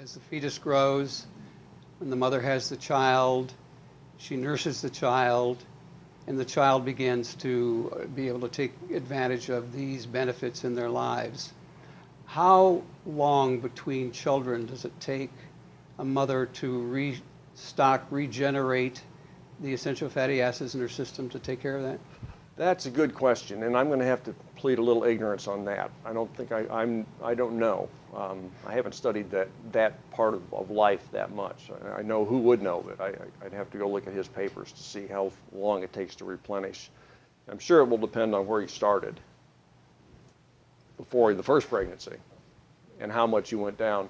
as the fetus grows, when the mother has the child, she nurses the child, and the child begins to be able to take advantage of these benefits in their lives. How long between children does it take a mother to regenerate the essential fatty acids in her system to take care of that? That's a good question, and I'm going to have to plead a little ignorance on that. I don't think I don't know. I haven't studied that part of life that much. I know who would know, but I'd have to go look at his papers to see how long it takes to replenish. I'm sure it will depend on where he started before the first pregnancy and how much you went down.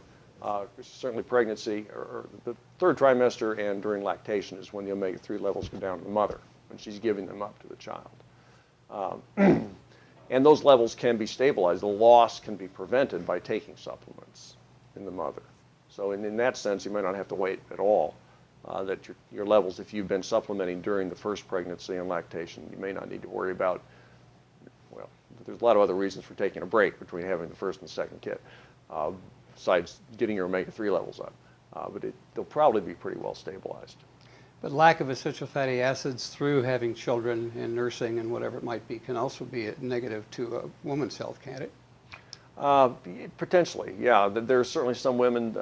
Certainly pregnancy or the third trimester and during lactation is when the omega-3 levels go down to the mother, when she's giving them up to the child. And those levels can be stabilized. The loss can be prevented by taking supplements in the mother. So in that sense, you might not have to wait at all. That your levels, if you've been supplementing during the first pregnancy and lactation, you may not need to worry about, well, there's a lot of other reasons for taking a break between having the first and the second kid, besides getting your omega-3 levels up. But they'll probably be pretty well stabilized. But lack of essential fatty acids through having children and nursing and whatever it might be can also be a negative to a woman's health, can't it? Potentially, yeah. There are certainly some women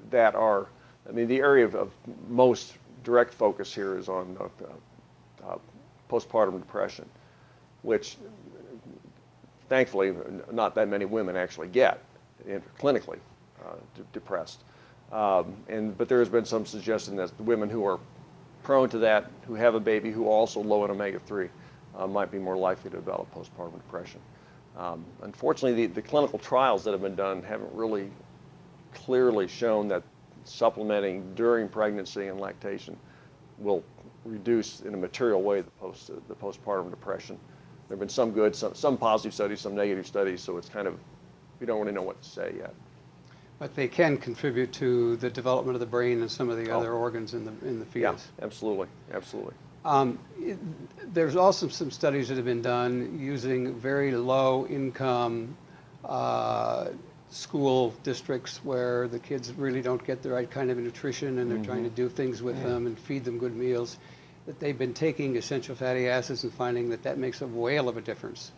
that are, I mean, the area of most direct focus here is on postpartum depression, which thankfully not that many women actually get clinically depressed. But there has been some suggestion that the women who are prone to that, who have a baby, who are also low in omega-3, might be more likely to develop postpartum depression. Unfortunately, the clinical trials that have been done haven't really clearly shown that supplementing during pregnancy and lactation will reduce in a material way the postpartum depression. There have been some good, some positive studies, some negative studies, so it's kind of, we don't really know what to say yet. But they can contribute to the development of the brain and some of the other organs in the fetus. Yeah, absolutely, absolutely. There's also some studies that have been done using very low income school districts where the kids really don't get the right kind of nutrition, and they're trying to do things with them and feed them good meals, that they've been taking essential fatty acids and finding that makes a whale of a difference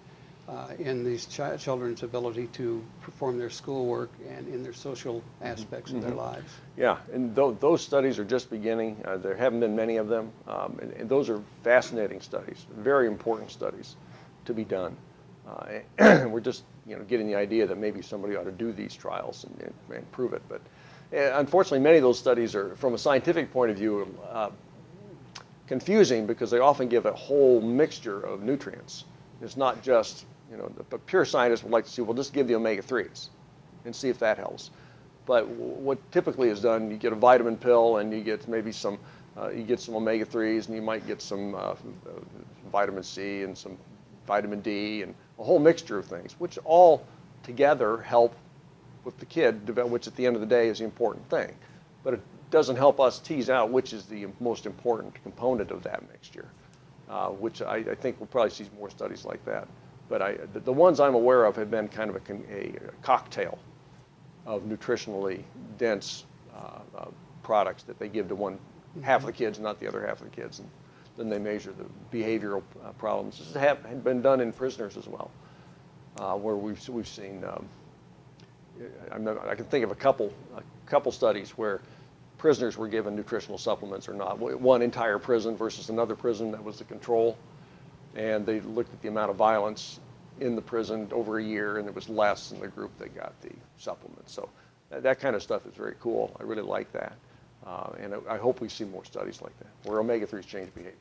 in these children's ability to perform their schoolwork and in their social aspects of their lives. Yeah, and those studies are just beginning. There haven't been many of them, and those are fascinating studies, very important studies to be done. We're just getting the idea that maybe somebody ought to do these trials and prove it. But unfortunately, many of those studies are, from a scientific point of view, confusing because they often give a whole mixture of nutrients. It's not just, the pure scientist would like to see, well, just give the omega-3s and see if that helps. But what typically is done, you get a vitamin pill and you get maybe some omega-3s, and you might get some vitamin C and some vitamin D and a whole mixture of things, which all together help with the kid, which at the end of the day is the important thing. But it doesn't help us tease out which is the most important component of that mixture, which I think we'll probably see more studies like that. But the ones I'm aware of have been kind of a cocktail of nutritionally dense products that they give to one half of the kids, not the other half of the kids. And then they measure the behavioral problems. This has been done in prisoners as well, where we've seen. I can think of a couple studies where prisoners were given nutritional supplements or not. One entire prison versus another prison that was the control, and they looked at the amount of violence in the prison over a year, and it was less in the group that got the supplements. So that kind of stuff is very cool. I really like that. And I hope we see more studies like that, where omega-3s change behavior.